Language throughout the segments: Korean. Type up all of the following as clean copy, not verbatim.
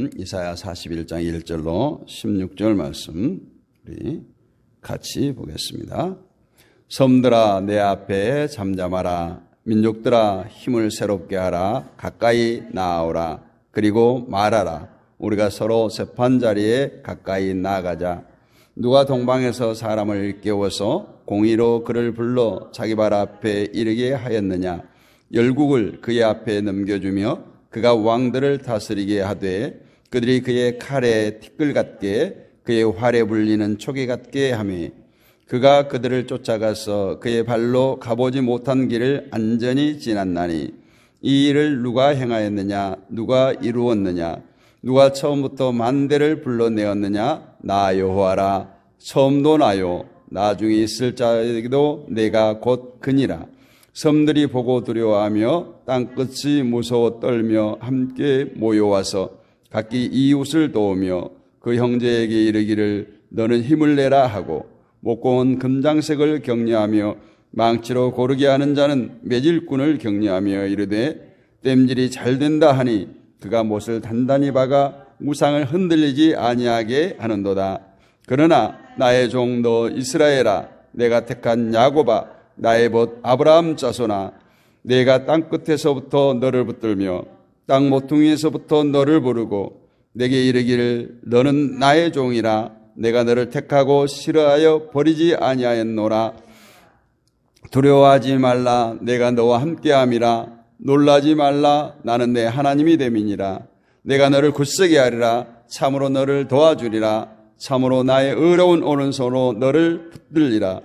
말씀 이사야 41장 1절로 16절 말씀 우리 같이 보겠습니다. 섬들아 내 앞에 잠잠하라. 민족들아 힘을 새롭게 하라. 가까이 나아오라. 그리고 말하라. 우리가 서로 재판자리에 가까이 나아가자. 누가 동방에서 사람을 일깨워서 공의로 그를 불러 자기 발 앞에 이르게 하였느냐. 열국을 그의 앞에 넘겨주며 그가 왕들을 다스리게 하되 그들이 그의 칼에 티끌 같게 그의 활에 불리는 초계 같게 하며 그가 그들을 쫓아가서 그의 발로 가보지 못한 길을 안전히 지났나니 이 일을 누가 행하였느냐. 누가 이루었느냐. 누가 처음부터 만대를 불러내었느냐. 나 여호와라. 처음도 나요. 나중에 있을 자에게도 내가 곧 그니라. 섬들이 보고 두려워하며 땅끝이 무서워 떨며 함께 모여와서 각기 이웃을 도우며 그 형제에게 이르기를 너는 힘을 내라 하고 목공은 금장색을 격려하며 망치로 고르게 하는 자는 매질꾼을 격려하며 이르되 땜질이 잘 된다 하니 그가 못을 단단히 박아 우상을 흔들리지 아니하게 하는도다. 그러나 나의 종 너 이스라엘아, 내가 택한 야곱아, 나의 벗 아브라함 자손아, 내가 땅끝에서부터 너를 붙들며 땅 모퉁이에서부터 너를 부르고 내게 이르기를 너는 나의 종이라. 내가 너를 택하고 싫어하여 버리지 아니하였노라. 두려워하지 말라. 내가 너와 함께함이라. 놀라지 말라. 나는 내 하나님이 됨이니라. 내가 너를 굳세게 하리라. 참으로 너를 도와주리라. 참으로 나의 의로운 오른손으로 너를 붙들리라.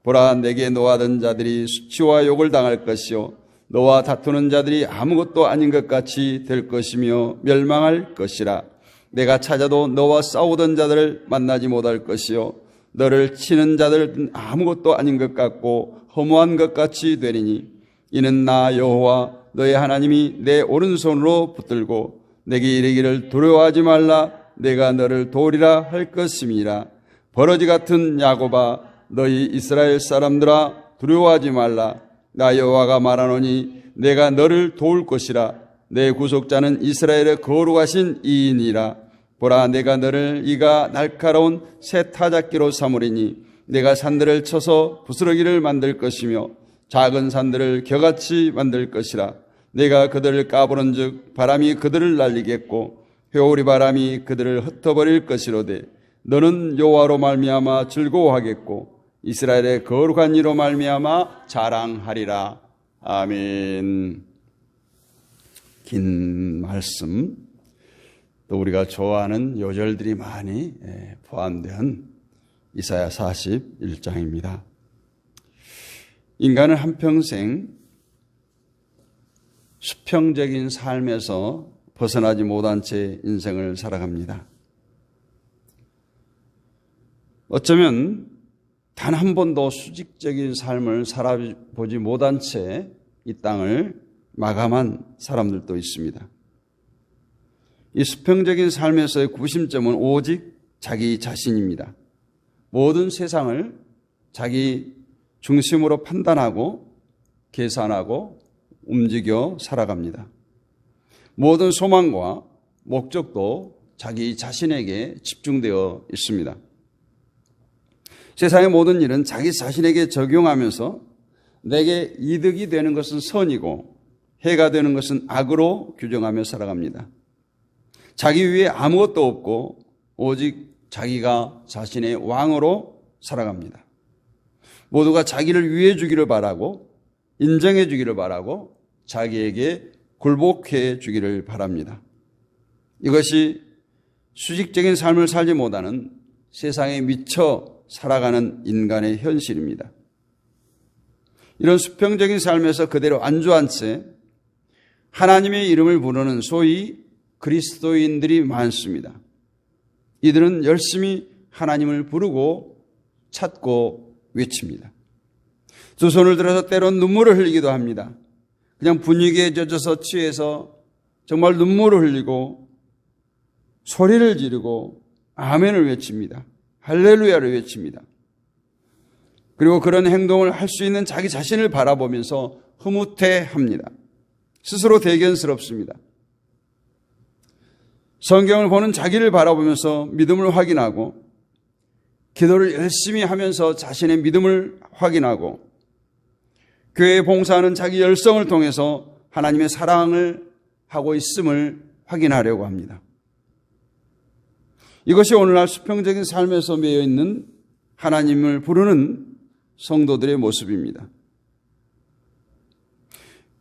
보라, 내게 노하던 자들이 수치와 욕을 당할 것이요 너와 다투는 자들이 아무것도 아닌 것 같이 될 것이며 멸망할 것이라. 내가 찾아도 너와 싸우던 자들을 만나지 못할 것이요 너를 치는 자들은 아무것도 아닌 것 같고 허무한 것 같이 되리니 이는 나 여호와 너의 하나님이 내 오른손으로 붙들고 내게 이르기를 두려워하지 말라. 내가 너를 도우리라 할 것임이라. 버러지 같은 야곱아, 너희 이스라엘 사람들아, 두려워하지 말라. 나 여호와가 말하노니 내가 너를 도울 것이라. 내 구속자는 이스라엘의 거룩하신 이인이라. 보라, 내가 너를 이가 날카로운 새 타작기로 삼으리니 내가 산들을 쳐서 부스러기를 만들 것이며 작은 산들을 겨같이 만들 것이라. 내가 그들을 까부른즉 바람이 그들을 날리겠고 회오리 바람이 그들을 흩어버릴 것이로되 너는 여호와로 말미암아 즐거워하겠고 이스라엘의 거룩한 이로 말미암아 자랑하리라. 아멘. 긴 말씀, 또 우리가 좋아하는 요절들이 많이 포함된 이사야 41장입니다. 인간은 한평생 수평적인 삶에서 벗어나지 못한 채 인생을 살아갑니다. 어쩌면 단 한 번도 수직적인 삶을 살아보지 못한 채 이 땅을 마감한 사람들도 있습니다. 이 수평적인 삶에서의 구심점은 오직 자기 자신입니다. 모든 세상을 자기 중심으로 판단하고 계산하고 움직여 살아갑니다. 모든 소망과 목적도 자기 자신에게 집중되어 있습니다. 세상의 모든 일은 자기 자신에게 적용하면서 내게 이득이 되는 것은 선이고 해가 되는 것은 악으로 규정하며 살아갑니다. 자기 위에 아무것도 없고 오직 자기가 자신의 왕으로 살아갑니다. 모두가 자기를 위해 주기를 바라고 인정해 주기를 바라고 자기에게 굴복해 주기를 바랍니다. 이것이 수직적인 삶을 살지 못하는 세상에 미쳐 살아가는 인간의 현실입니다. 이런 수평적인 삶에서 그대로 안주한 채 하나님의 이름을 부르는 소위 그리스도인들이 많습니다. 이들은 열심히 하나님을 부르고 찾고 외칩니다. 두 손을 들어서 때론 눈물을 흘리기도 합니다. 그냥 분위기에 젖어서 취해서 정말 눈물을 흘리고 소리를 지르고 아멘을 외칩니다. 할렐루야를 외칩니다. 그리고 그런 행동을 할 수 있는 자기 자신을 바라보면서 흐뭇해합니다. 스스로 대견스럽습니다. 성경을 보는 자기를 바라보면서 믿음을 확인하고 기도를 열심히 하면서 자신의 믿음을 확인하고 교회에 봉사하는 자기 열성을 통해서 하나님의 사랑을 하고 있음을 확인하려고 합니다. 이것이 오늘날 수평적인 삶에서 매여 있는 하나님을 부르는 성도들의 모습입니다.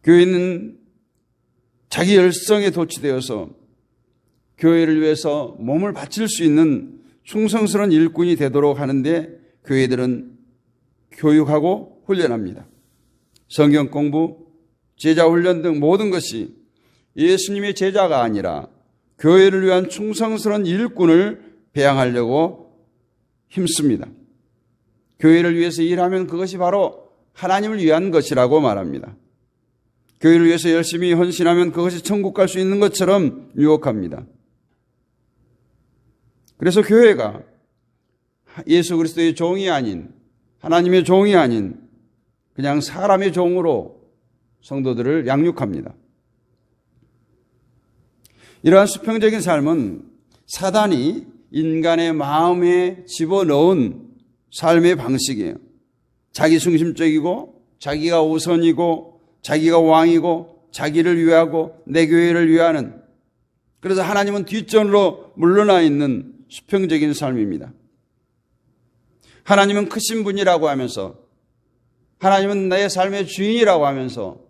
교회는 자기 열성에 도취되어서 교회를 위해서 몸을 바칠 수 있는 충성스러운 일꾼이 되도록 하는데 교회들은 교육하고 훈련합니다. 성경 공부, 제자 훈련 등 모든 것이 예수님의 제자가 아니라 교회를 위한 충성스러운 일꾼을 배양하려고 힘씁니다. 교회를 위해서 일하면 그것이 바로 하나님을 위한 것이라고 말합니다. 교회를 위해서 열심히 헌신하면 그것이 천국 갈 수 있는 것처럼 유혹합니다. 그래서 교회가 예수 그리스도의 종이 아닌, 하나님의 종이 아닌 그냥 사람의 종으로 성도들을 양육합니다. 이러한 수평적인 삶은 사단이 인간의 마음에 집어넣은 삶의 방식이에요. 자기중심적이고 자기가 우선이고 자기가 왕이고 자기를 위하고 내 교회를 위하는, 그래서 하나님은 뒷전으로 물러나 있는 수평적인 삶입니다. 하나님은 크신 분이라고 하면서, 하나님은 내 삶의 주인이라고 하면서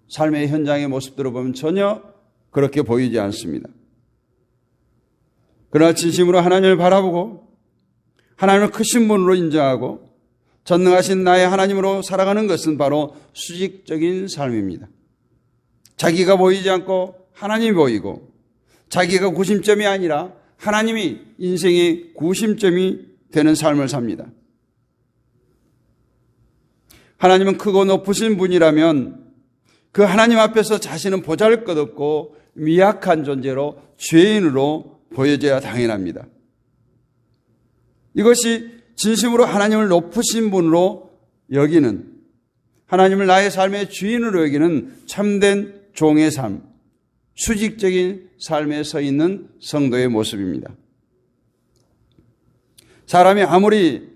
삶의 현장의 모습들을 보면 전혀 그렇게 보이지 않습니다. 그러나 진심으로 하나님을 바라보고 하나님을 크신 분으로 인정하고 전능하신 나의 하나님으로 살아가는 것은 바로 수직적인 삶입니다. 자기가 보이지 않고 하나님이 보이고, 자기가 구심점이 아니라 하나님이 인생의 구심점이 되는 삶을 삽니다. 하나님은 크고 높으신 분이라면 그 하나님 앞에서 자신은 보잘것없고 미약한 존재로 죄인으로 보여져야 당연합니다. 이것이 진심으로 하나님을 높으신 분으로 여기는, 하나님을 나의 삶의 주인으로 여기는 참된 종의 삶, 수직적인 삶에 서 있는 성도의 모습입니다. 사람이 아무리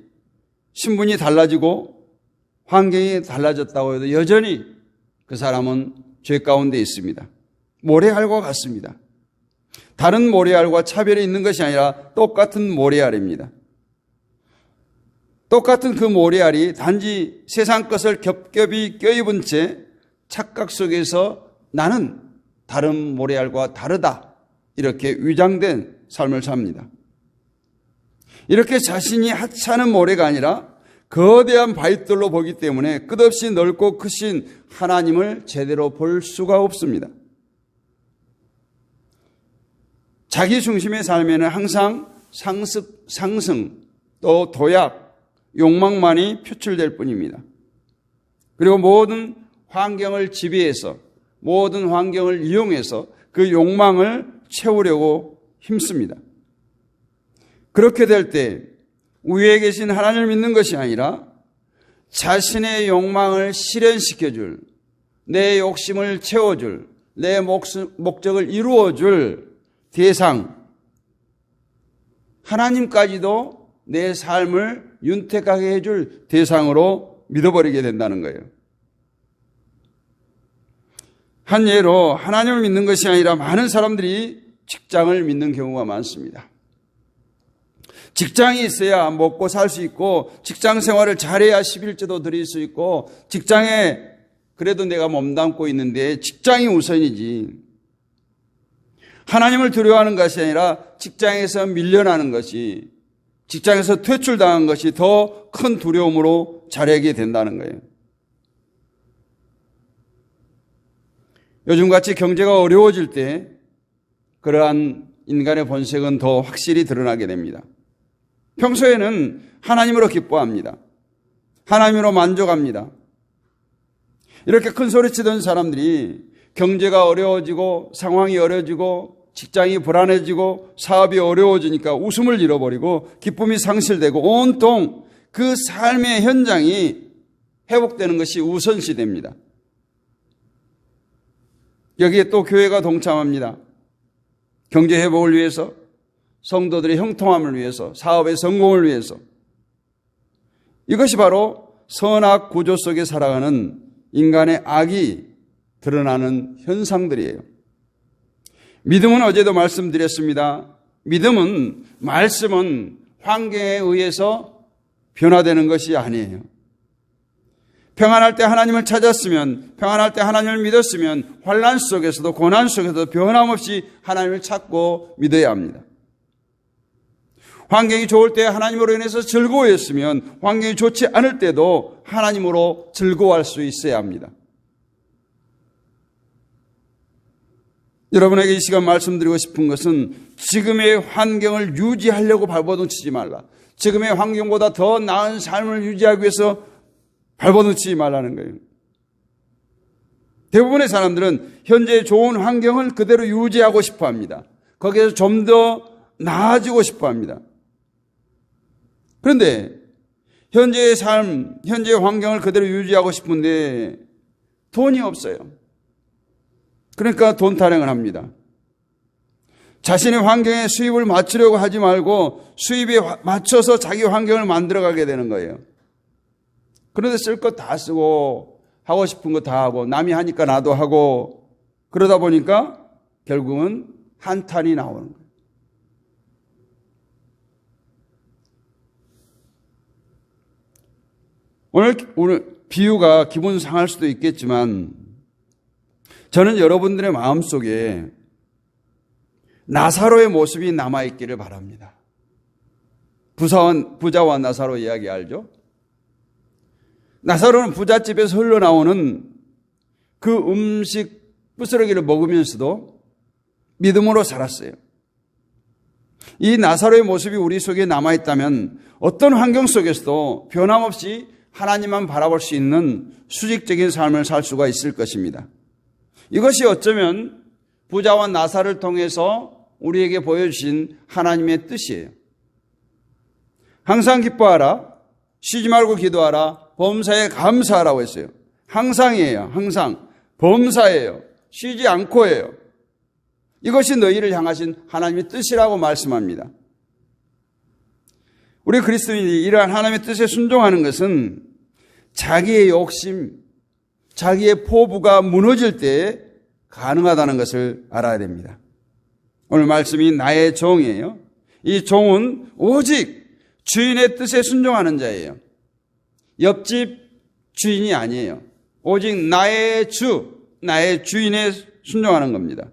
신분이 달라지고 환경이 달라졌다고 해도 여전히 그 사람은 죄 가운데 있습니다. 모래알과 같습니다. 다른 모래알과 차별이 있는 것이 아니라 똑같은 모래알입니다. 똑같은 그 모래알이 단지 세상 것을 겹겹이 껴입은 채 착각 속에서 나는 다른 모래알과 다르다, 이렇게 위장된 삶을 삽니다. 이렇게 자신이 하찮은 모래가 아니라 거대한 바위돌로 보기 때문에 끝없이 넓고 크신 하나님을 제대로 볼 수가 없습니다. 자기 중심의 삶에는 항상 상승, 또 도약, 욕망만이 표출될 뿐입니다. 그리고 모든 환경을 지배해서, 모든 환경을 이용해서 그 욕망을 채우려고 힘씁니다. 그렇게 될 때 위에 계신 하나님을 믿는 것이 아니라 자신의 욕망을 실현시켜줄, 내 욕심을 채워줄, 내 목적을 이루어줄 대상, 하나님까지도 내 삶을 윤택하게 해줄 대상으로 믿어버리게 된다는 거예요. 한 예로 하나님을 믿는 것이 아니라 많은 사람들이 직장을 믿는 경우가 많습니다. 직장이 있어야 먹고 살 수 있고, 직장 생활을 잘해야 11조도 드릴 수 있고, 직장에 그래도 내가 몸담고 있는데 직장이 우선이지. 하나님을 두려워하는 것이 아니라 직장에서 밀려나는 것이, 직장에서 퇴출당한 것이 더 큰 두려움으로 자리하게 된다는 거예요. 요즘같이 경제가 어려워질 때 그러한 인간의 본색은 더 확실히 드러나게 됩니다. 평소에는 하나님으로 기뻐합니다. 하나님으로 만족합니다. 이렇게 큰 소리치던 사람들이 경제가 어려워지고 상황이 어려워지고 직장이 불안해지고 사업이 어려워지니까 웃음을 잃어버리고 기쁨이 상실되고 온통 그 삶의 현장이 회복되는 것이 우선시됩니다. 여기에 또 교회가 동참합니다. 경제 회복을 위해서, 성도들의 형통함을 위해서, 사업의 성공을 위해서. 이것이 바로 선악 구조 속에 살아가는 인간의 악이 드러나는 현상들이에요. 믿음은 어제도 말씀드렸습니다. 믿음은, 말씀은 환경에 의해서 변화되는 것이 아니에요. 평안할 때 하나님을 찾았으면, 평안할 때 하나님을 믿었으면 환난 속에서도, 고난 속에서도 변함없이 하나님을 찾고 믿어야 합니다. 환경이 좋을 때 하나님으로 인해서 즐거워했으면 환경이 좋지 않을 때도 하나님으로 즐거워할 수 있어야 합니다. 여러분에게 이 시간 말씀드리고 싶은 것은 지금의 환경을 유지하려고 발버둥 치지 말라. 지금의 환경보다 더 나은 삶을 유지하기 위해서 발버둥 치지 말라는 거예요. 대부분의 사람들은 현재 좋은 환경을 그대로 유지하고 싶어 합니다. 거기에서 좀 더 나아지고 싶어 합니다. 그런데 현재의 삶, 현재의 환경을 그대로 유지하고 싶은데 돈이 없어요. 그러니까 돈 타령을 합니다. 자신의 환경에 수입을 맞추려고 하지 말고 수입에 맞춰서 자기 환경을 만들어가게 되는 거예요. 그런데 쓸 것 다 쓰고 하고 싶은 거 다 하고 남이 하니까 나도 하고 그러다 보니까 결국은 한탄이 나오는 거예요. 오늘 비유가 기분 상할 수도 있겠지만 저는 여러분들의 마음속에 나사로의 모습이 남아있기를 바랍니다. 부자와 나사로 이야기 알죠? 나사로는 부잣집에서 흘러나오는 그 음식 부스러기를 먹으면서도 믿음으로 살았어요. 이 나사로의 모습이 우리 속에 남아있다면 어떤 환경 속에서도 변함없이 하나님만 바라볼 수 있는 수직적인 삶을 살 수가 있을 것입니다. 이것이 어쩌면 부자와 나사를 통해서 우리에게 보여주신 하나님의 뜻이에요. 항상 기뻐하라, 쉬지 말고 기도하라, 범사에 감사하라고 했어요. 항상이에요. 항상. 범사예요. 쉬지 않고예요. 이것이 너희를 향하신 하나님의 뜻이라고 말씀합니다. 우리 그리스도인이 이러한 하나님의 뜻에 순종하는 것은 자기의 욕심, 자기의 포부가 무너질 때 가능하다는 것을 알아야 됩니다. 오늘 말씀이 나의 종이에요. 이 종은 오직 주인의 뜻에 순종하는 자예요. 옆집 주인이 아니에요. 오직 나의 주, 나의 주인에 순종하는 겁니다.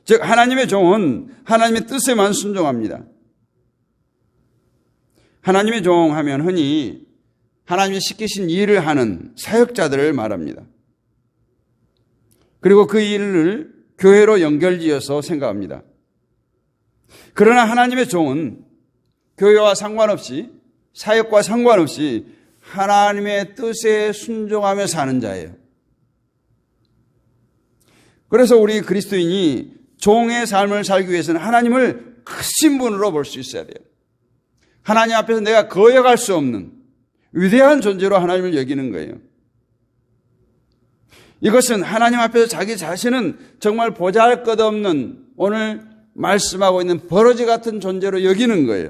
즉 하나님의 종은 하나님의 뜻에만 순종합니다. 하나님의 종 하면 흔히 하나님이 시키신 일을 하는 사역자들을 말합니다. 그리고 그 일을 교회로 연결지어서 생각합니다. 그러나 하나님의 종은 교회와 상관없이, 사역과 상관없이 하나님의 뜻에 순종하며 사는 자예요. 그래서 우리 그리스도인이 종의 삶을 살기 위해서는 하나님을 크신 분으로 볼 수 있어야 돼요. 하나님 앞에서 내가 거역할 수 없는 위대한 존재로 하나님을 여기는 거예요. 이것은 하나님 앞에서 자기 자신은 정말 보잘것없는, 오늘 말씀하고 있는 버러지 같은 존재로 여기는 거예요.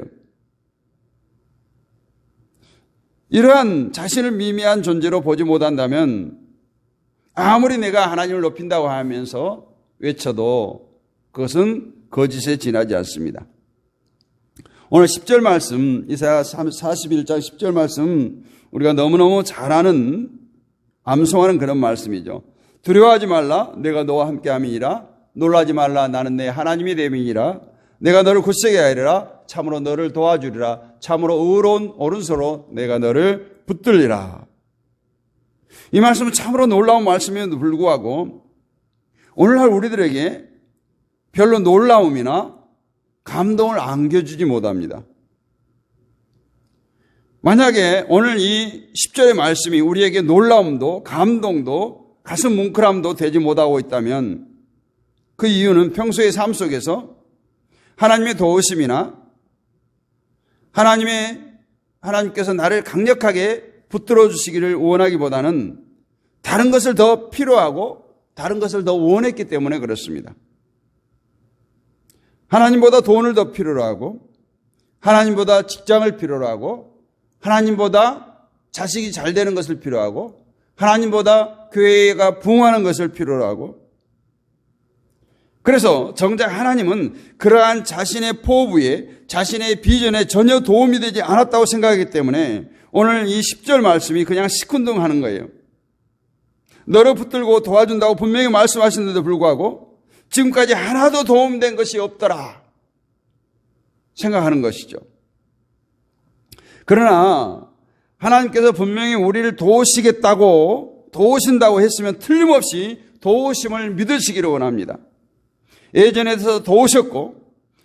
이러한 자신을 미미한 존재로 보지 못한다면 아무리 내가 하나님을 높인다고 하면서 외쳐도 그것은 거짓에 지나지 않습니다. 오늘 10절 말씀, 이사야 41장 10절 말씀, 우리가 너무너무 잘 아는, 암송하는 그런 말씀이죠. 두려워하지 말라, 내가 너와 함께함이니라. 놀라지 말라, 나는 내 하나님이 됨이니라. 내가 너를 굳세게 하리라. 참으로 너를 도와주리라. 참으로 의로운 오른손으로 내가 너를 붙들리라. 이 말씀은 참으로 놀라운 말씀에도 불구하고 오늘날 우리들에게 별로 놀라움이나 감동을 안겨주지 못합니다. 만약에 오늘 이 10절의 말씀이 우리에게 놀라움도 감동도 가슴 뭉클함도 되지 못하고 있다면 그 이유는 평소의 삶 속에서 하나님의 도우심이나 하나님께서 나를 강력하게 붙들어 주시기를 원하기보다는 다른 것을 더 필요하고 다른 것을 더 원했기 때문에 그렇습니다. 하나님보다 돈을 더 필요로 하고, 하나님보다 직장을 필요로 하고, 하나님보다 자식이 잘 되는 것을 필요로 하고, 하나님보다 교회가 부흥하는 것을 필요로 하고, 그래서 정작 하나님은 그러한 자신의 포부에, 자신의 비전에 전혀 도움이 되지 않았다고 생각하기 때문에 오늘 이 10절 말씀이 그냥 시큰둥하는 거예요. 너를 붙들고 도와준다고 분명히 말씀하셨는데도 불구하고 지금까지 하나도 도움된 것이 없더라 생각하는 것이죠. 그러나 하나님께서 분명히 우리를 도우신다고 했으면 틀림없이 도우심을 믿으시기를 원합니다. 예전에도 도우셨고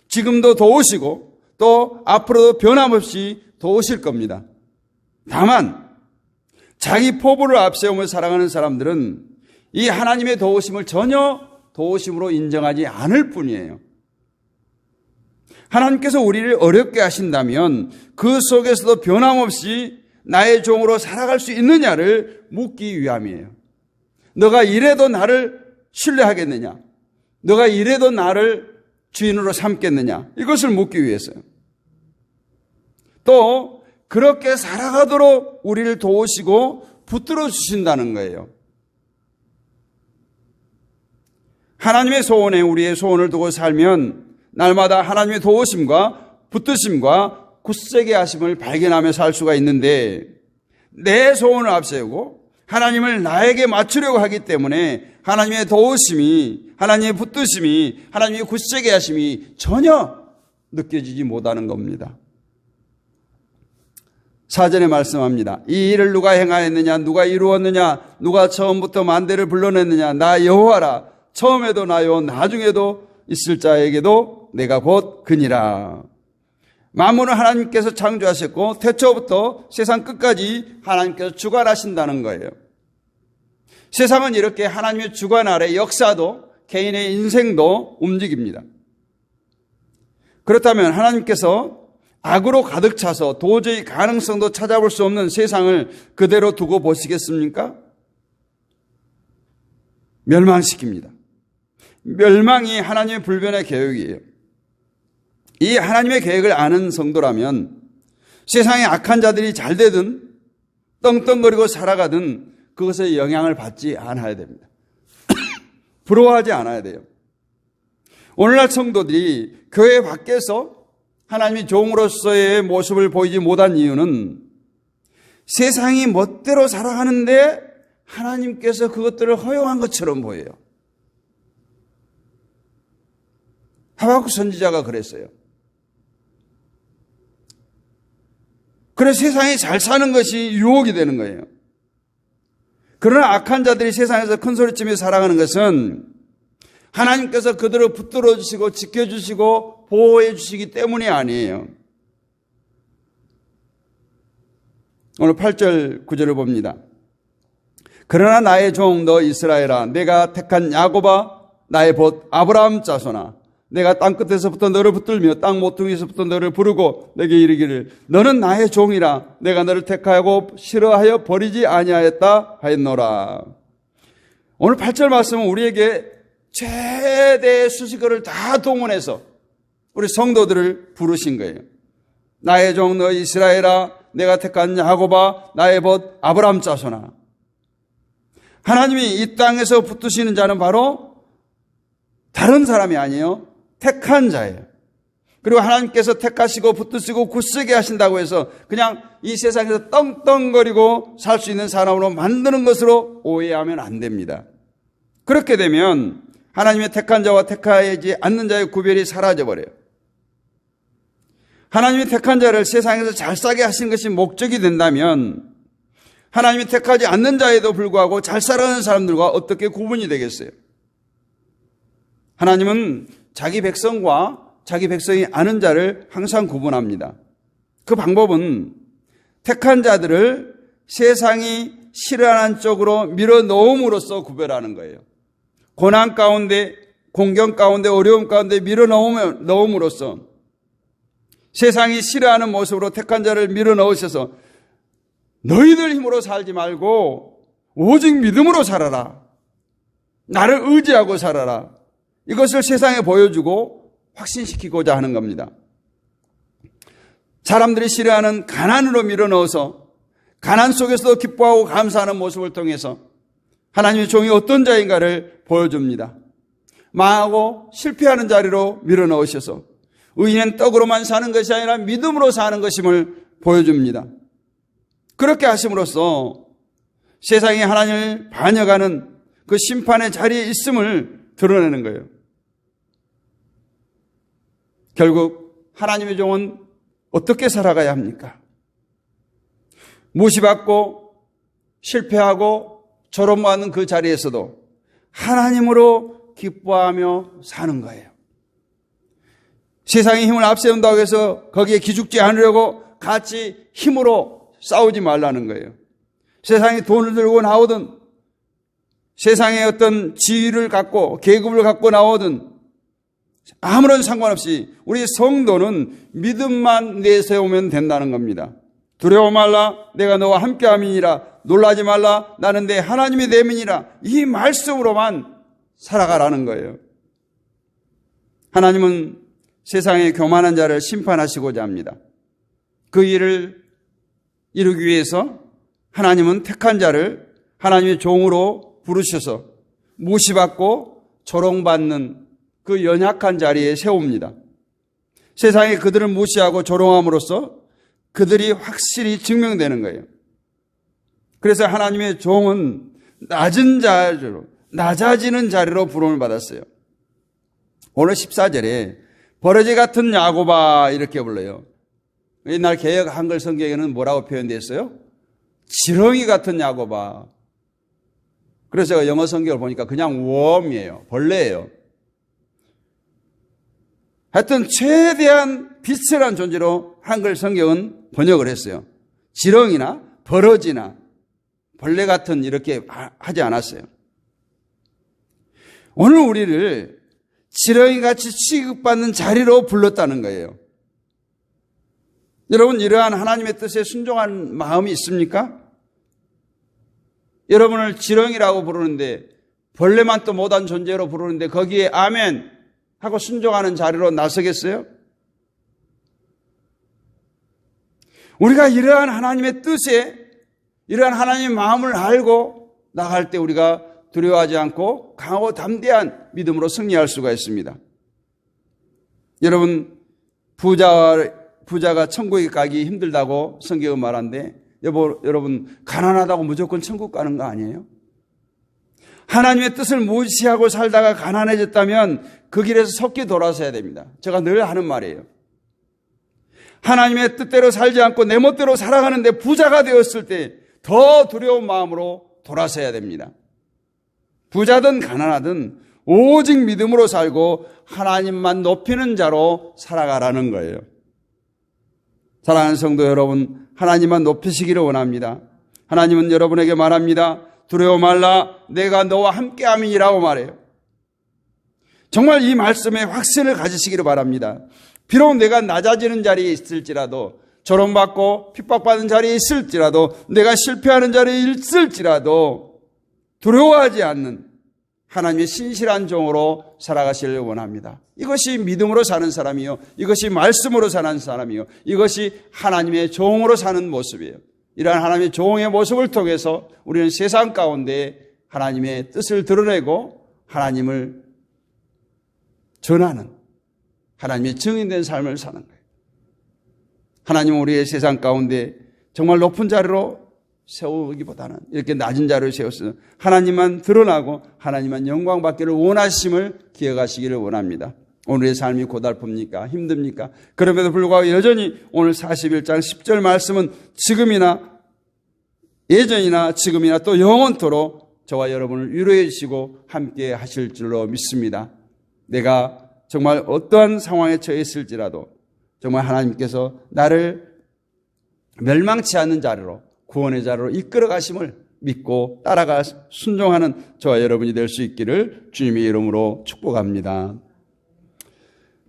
지금도 도우시고 또 앞으로도 변함없이 도우실 겁니다. 다만 자기 포부를 앞세우며 살아가는 사람들은 이 하나님의 도우심을 전혀 도우심으로 인정하지 않을 뿐이에요. 하나님께서 우리를 어렵게 하신다면 그 속에서도 변함없이 나의 종으로 살아갈 수 있느냐를 묻기 위함이에요. 너가 이래도 나를 신뢰하겠느냐? 너가 이래도 나를 주인으로 삼겠느냐? 이것을 묻기 위해서요. 또 그렇게 살아가도록 우리를 도우시고 붙들어 주신다는 거예요. 하나님의 소원에 우리의 소원을 두고 살면 날마다 하나님의 도우심과 붙드심과 굳세게 하심을 발견하며 살 수가 있는데, 내 소원을 앞세우고 하나님을 나에게 맞추려고 하기 때문에 하나님의 도우심이, 하나님의 붙드심이, 하나님의 굳세게 하심이 전혀 느껴지지 못하는 겁니다. 사전에 말씀합니다. 이 일을 누가 행하였느냐, 누가 이루었느냐, 누가 처음부터 만대를 불러냈느냐, 나 여호와라. 처음에도 나요, 나중에도 있을 자에게도 내가 곧 그니라. 만물을 하나님께서 창조하셨고 태초부터 세상 끝까지 하나님께서 주관하신다는 거예요. 세상은 이렇게 하나님의 주관 아래 역사도 개인의 인생도 움직입니다. 그렇다면 하나님께서 악으로 가득 차서 도저히 가능성도 찾아볼 수 없는 세상을 그대로 두고 보시겠습니까? 멸망시킵니다. 멸망이 하나님의 불변의 계획이에요. 이 하나님의 계획을 아는 성도라면 세상의 악한 자들이 잘 되든 떵떵거리고 살아가든 그것에 영향을 받지 않아야 됩니다. 부러워하지 않아야 돼요. 오늘날 성도들이 교회 밖에서 하나님의 종으로서의 모습을 보이지 못한 이유는 세상이 멋대로 살아가는데 하나님께서 그것들을 허용한 것처럼 보여요. 하박국 선지자가 그랬어요. 그래서 세상이 잘 사는 것이 유혹이 되는 거예요. 그러나 악한 자들이 세상에서 큰 소리치며 살아가는 것은 하나님께서 그들을 붙들어 주시고 지켜주시고 보호해 주시기 때문이 아니에요. 오늘 8절 9절을 봅니다. 그러나 나의 종 너 이스라엘아, 내가 택한 야곱아, 나의 벗 아브라함 자손아, 내가 땅끝에서부터 너를 붙들며 땅 모퉁이에서부터 너를 부르고 내게 이르기를 너는 나의 종이라, 내가 너를 택하고 싫어하여 버리지 아니하였다 하였노라. 오늘 8절 말씀은 우리에게 최대의 수식어를 다 동원해서 우리 성도들을 부르신 거예요. 나의 종 너 이스라엘아, 내가 택한 야곱아, 나의 벗 아브라함 자손아. 하나님이 이 땅에서 붙드시는 자는 바로 다른 사람이 아니에요. 택한 자예요. 그리고 하나님께서 택하시고 붙드시고 굳세게 하신다고 해서 그냥 이 세상에서 떵떵거리고 살 수 있는 사람으로 만드는 것으로 오해하면 안 됩니다. 그렇게 되면 하나님의 택한 자와 택하지 않는 자의 구별이 사라져버려요. 하나님의 택한 자를 세상에서 잘 사게 하신 것이 목적이 된다면 하나님이 택하지 않는 자에도 불구하고 잘 살아가는 사람들과 어떻게 구분이 되겠어요? 하나님은 자기 백성과 자기 백성이 아는 자를 항상 구분합니다. 그 방법은 택한 자들을 세상이 싫어하는 쪽으로 밀어넣음으로써 구별하는 거예요. 고난 가운데, 공경 가운데, 어려움 가운데 밀어넣음으로써 세상이 싫어하는 모습으로 택한 자를 밀어넣으셔서 너희들 힘으로 살지 말고 오직 믿음으로 살아라. 나를 의지하고 살아라. 이것을 세상에 보여주고 확신시키고자 하는 겁니다. 사람들이 싫어하는 가난으로 밀어넣어서 가난 속에서도 기뻐하고 감사하는 모습을 통해서 하나님의 종이 어떤 자인가를 보여줍니다. 망하고 실패하는 자리로 밀어넣으셔서 의인은 떡으로만 사는 것이 아니라 믿음으로 사는 것임을 보여줍니다. 그렇게 하심으로써 세상에 하나님을 반역하는 그 심판의 자리에 있음을 드러내는 거예요. 결국 하나님의 종은 어떻게 살아가야 합니까? 무시받고 실패하고 조롱받는 그 자리에서도 하나님으로 기뻐하며 사는 거예요. 세상의 힘을 앞세운다고 해서 거기에 기죽지 않으려고 같이 힘으로 싸우지 말라는 거예요. 세상에 돈을 들고 나오든 세상에 어떤 지위를 갖고 계급을 갖고 나오든 아무런 상관없이 우리 성도는 믿음만 내세우면 된다는 겁니다. 두려워 말라 내가 너와 함께함이니라 놀라지 말라 나는 내 하나님이 됨이니라 이 말씀으로만 살아가라는 거예요. 하나님은 세상의 교만한 자를 심판하시고자 합니다. 그 일을 이루기 위해서 하나님은 택한 자를 하나님의 종으로 부르셔서 무시받고 조롱받는 그 연약한 자리에 세웁니다. 세상에 그들을 무시하고 조롱함으로써 그들이 확실히 증명되는 거예요. 그래서 하나님의 종은 낮은 자리로, 낮아지는 자리로 부름을 받았어요. 오늘 14절에 버러지 같은 야고바 이렇게 불러요. 옛날 개역 한글 성경에는 뭐라고 표현되어 있어요? 지렁이 같은 야고바. 그래서 제가 영어 성경을 보니까 그냥 웜이에요. 벌레예요. 하여튼 최대한 비슷한 존재로 한글 성경은 번역을 했어요. 지렁이나 버러지나 벌레 같은 이렇게 하지 않았어요. 오늘 우리를 지렁이같이 취급받는 자리로 불렀다는 거예요. 여러분 이러한 하나님의 뜻에 순종한 마음이 있습니까? 여러분을 지렁이라고 부르는데 벌레만 또 못한 존재로 부르는데 거기에 아멘 하고 순종하는 자리로 나서겠어요? 우리가 이러한 하나님의 뜻에 이러한 하나님의 마음을 알고 나갈 때 우리가 두려워하지 않고 강하고 담대한 믿음으로 승리할 수가 있습니다. 여러분 부자가 천국에 가기 힘들다고 성경은 말하는데 여러분 가난하다고 무조건 천국 가는 거 아니에요? 하나님의 뜻을 무시하고 살다가 가난해졌다면 그 길에서 속기 돌아서야 됩니다. 제가 늘 하는 말이에요. 하나님의 뜻대로 살지 않고 내 멋대로 살아가는데 부자가 되었을 때 더 두려운 마음으로 돌아서야 됩니다. 부자든 가난하든 오직 믿음으로 살고 하나님만 높이는 자로 살아가라는 거예요. 사랑하는 성도 여러분, 하나님만 높이시기를 원합니다. 하나님은 여러분에게 말합니다. 두려워 말라 내가 너와 함께함이라고 말해요. 정말 이 말씀에 확신을 가지시기를 바랍니다. 비록 내가 낮아지는 자리에 있을지라도 조롱받고 핍박받는 자리에 있을지라도 내가 실패하는 자리에 있을지라도 두려워하지 않는 하나님의 신실한 종으로 살아가시길 원합니다. 이것이 믿음으로 사는 사람이요. 이것이 말씀으로 사는 사람이요. 이것이 하나님의 종으로 사는 모습이에요. 이러한 하나님의 종의 모습을 통해서 우리는 세상 가운데 하나님의 뜻을 드러내고 하나님을 전하는 하나님의 증인된 삶을 사는 거예요. 하나님은 우리의 세상 가운데 정말 높은 자리로 세우기보다는 이렇게 낮은 자리로 세웠어요. 하나님만 드러나고 하나님만 영광 받기를 원하심을 기억하시기를 원합니다. 오늘의 삶이 고달픕니까? 힘듭니까? 그럼에도 불구하고 여전히 오늘 41장 10절 말씀은 지금이나 예전이나 지금이나 또 영원토록 저와 여러분을 위로해 주시고 함께 하실 줄로 믿습니다. 내가 정말 어떠한 상황에 처했을지라도 정말 하나님께서 나를 멸망치 않는 자리로 구원의 자리로 이끌어 가심을 믿고 따라가 순종하는 저와 여러분이 될 수 있기를 주님의 이름으로 축복합니다.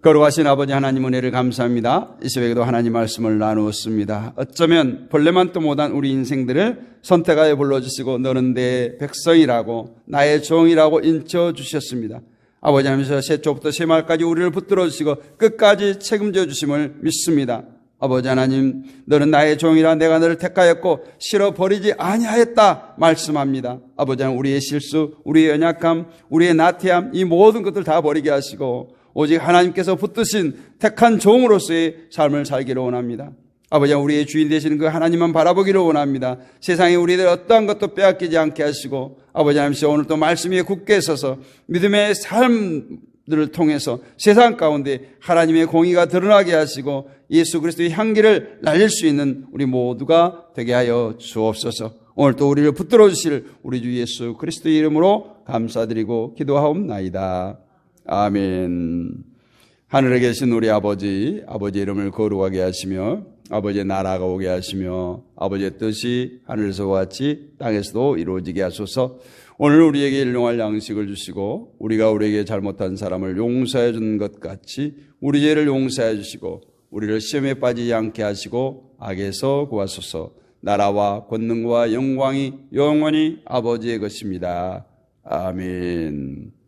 거룩하신 아버지 하나님 은혜를 감사합니다. 이 새벽에도 하나님 말씀을 나누었습니다. 어쩌면 벌레만도 못한 우리 인생들을 선택하여 불러주시고 너는 내 백성이라고 나의 종이라고 인쳐주셨습니다. 아버지 하나님께서 새초부터 새말까지 우리를 붙들어 주시고 끝까지 책임져 주심을 믿습니다. 아버지 하나님, 너는 나의 종이라 내가 너를 택하였고 싫어버리지 아니하였다 말씀합니다. 아버지 하나님, 우리의 실수, 우리의 연약함, 우리의 나태함, 이 모든 것들 다 버리게 하시고 오직 하나님께서 붙드신 택한 종으로서의 삶을 살기를 원합니다. 아버지, 우리의 주인 되시는 그 하나님만 바라보기를 원합니다. 세상에 우리들 어떠한 것도 빼앗기지 않게 하시고 아버지 하나님께서 오늘 또 말씀 위에 굳게 서서 믿음의 삶들을 통해서 세상 가운데 하나님의 공의가 드러나게 하시고 예수 그리스도의 향기를 날릴 수 있는 우리 모두가 되게 하여 주옵소서. 오늘 또 우리를 붙들어 주실 우리 주 예수 그리스도의 이름으로 감사드리고 기도하옵나이다. 아멘. 하늘에 계신 우리 아버지, 아버지의 이름을 거룩하게 하시며 아버지의 나라가 오게 하시며 아버지의 뜻이 하늘에서와 같이 땅에서도 이루어지게 하소서. 오늘 우리에게 일용할 양식을 주시고 우리가 우리에게 잘못한 사람을 용서해 준 것 같이 우리 죄를 용서해 주시고 우리를 시험에 빠지지 않게 하시고 악에서 구하소서. 나라와 권능과 영광이 영원히 아버지의 것입니다. 아멘.